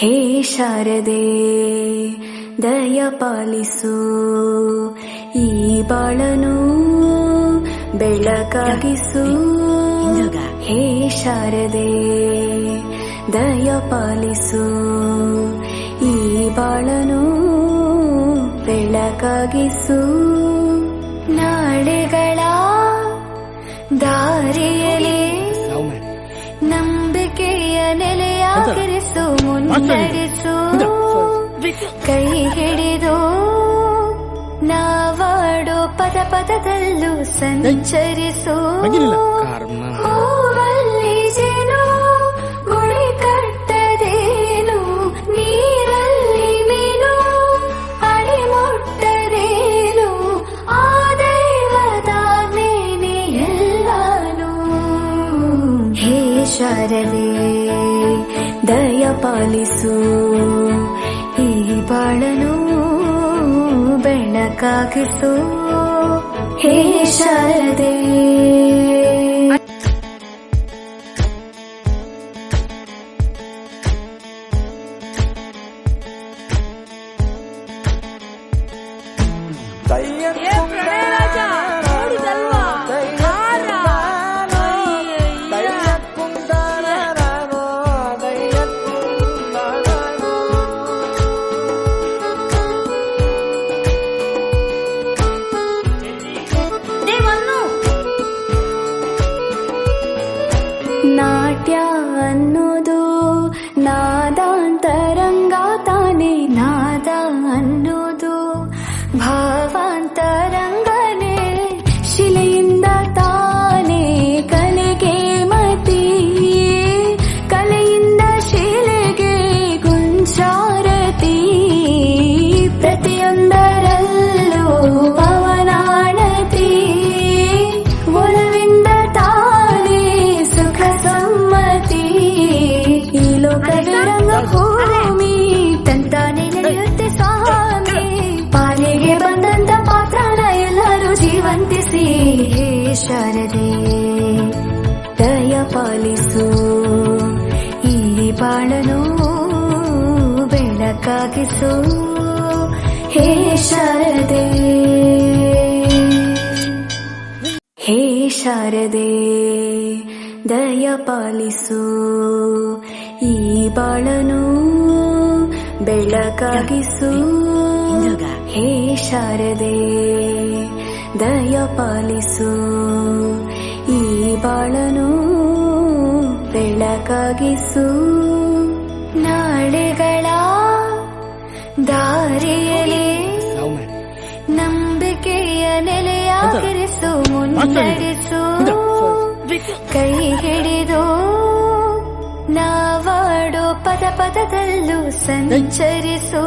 ಹೇ ಶಾರದೆ ದಯ ಪಾಲಿಸು, ಈ ಬಾಳನು ಬೆಳಕಾಗಿಸು. ಹೇ ಶಾರದೆ ದಯ ಪಾಲಿಸು, ಈ ಬಾಳನು ಬೆಳಕಾಗಿಸು. ನಾಳೆಗಳ ದಾರಿಯಲ್ಲಿ ನಂಬಿಕೆಯ ನೆಲೆಯಾಗಿರಿಸು, ಮುನ್ನಡೆಸು. ಕೈ ಹಿಡಿದು ನಾವಾಡೋ ಪದ ಪದದಲ್ಲೂ ಸಂಚರಿಸು. ಹೂವಲ್ಲಿ ಜೇನು ಗುಳಿ ಕಟ್ಟದೇನು, ನೀರಲ್ಲಿ ಮೀನು ಅಡಿ ಮುಟ್ಟದೇನು, ಆ ದೈವದಾನೇನೆ ಎಲ್ಲಾನು. ಹೇ ಶಾರದೆ ದಯ ಪಾಲಿಸು, ಈ ಬಾಳನು ಬೆಳಕಾಗಿಸು. ಹೇ ಶಾರದೆ ನಾಟ್ಯ ಅನ್ನೋದು ನಾದಾಂತರಂಗ ತಾನೆ, ನಾದ ಅನ್ನೋದು ಭಾವಾಂತರಂಗನೇ. ಶಿಲೆಯಿಂದ ತಾನೇ ಕಲೆಗೆ ಮತಿ, ಕಲೆಯಿಂದ ಶಿಲೆಗೆ ಗುಂಚಾರತಿ. ಪ್ರತಿಯೊಂದರಲ್ಲೂ ಪವನಾಣತಿ, ಒಲವಿಂದ ತಾನೇ ಸುಖ ಸಮ್ಮತಿ. ಈ ಲೋಕದ ರಂಗಭೂಮಿ ತಂತಾನೆ ನಡೆಯುತ್ತೆ ಸ್ವಾಮಿ, ಪಾಲಿಗೆ ಬಂದಂತ ಪಾತ್ರನ ಎಲ್ಲರೂ ಜೀವಂತಿಸಿ. ಹೇ ಶಾರದೆ ದಯ ಪಾಲಿಸು, ಈ ಬಾಳನು ಬೆಳಕಾಗಿಸು. ಹೇ ಶಾರದೆ ಹೇ ಶಾರದೆ ದಯ ಪಾಲಿಸು, ಈ ಬಾಳನು ಬೆಳಕಾಗಿಸು. ಹೇ ಶಾರದೆ ದಯ ಪಾಲಿಸು, ಈ ಬಾಳನು ಬೆಳಕಾಗಿಸು. ನಾಳೆಗಳ ದಾರಿಯಲ್ಲಿ ನಂಬಿಕೆಯ ನೆಲೆಯಾಗಿರಿಸು, ಮುನ್ನಡೆಸು. ಕೈ ಹಿಡಿದು ನಾವಾಡೋ ಪದ ಪದದಲ್ಲೂ ಸಂಚರಿಸು.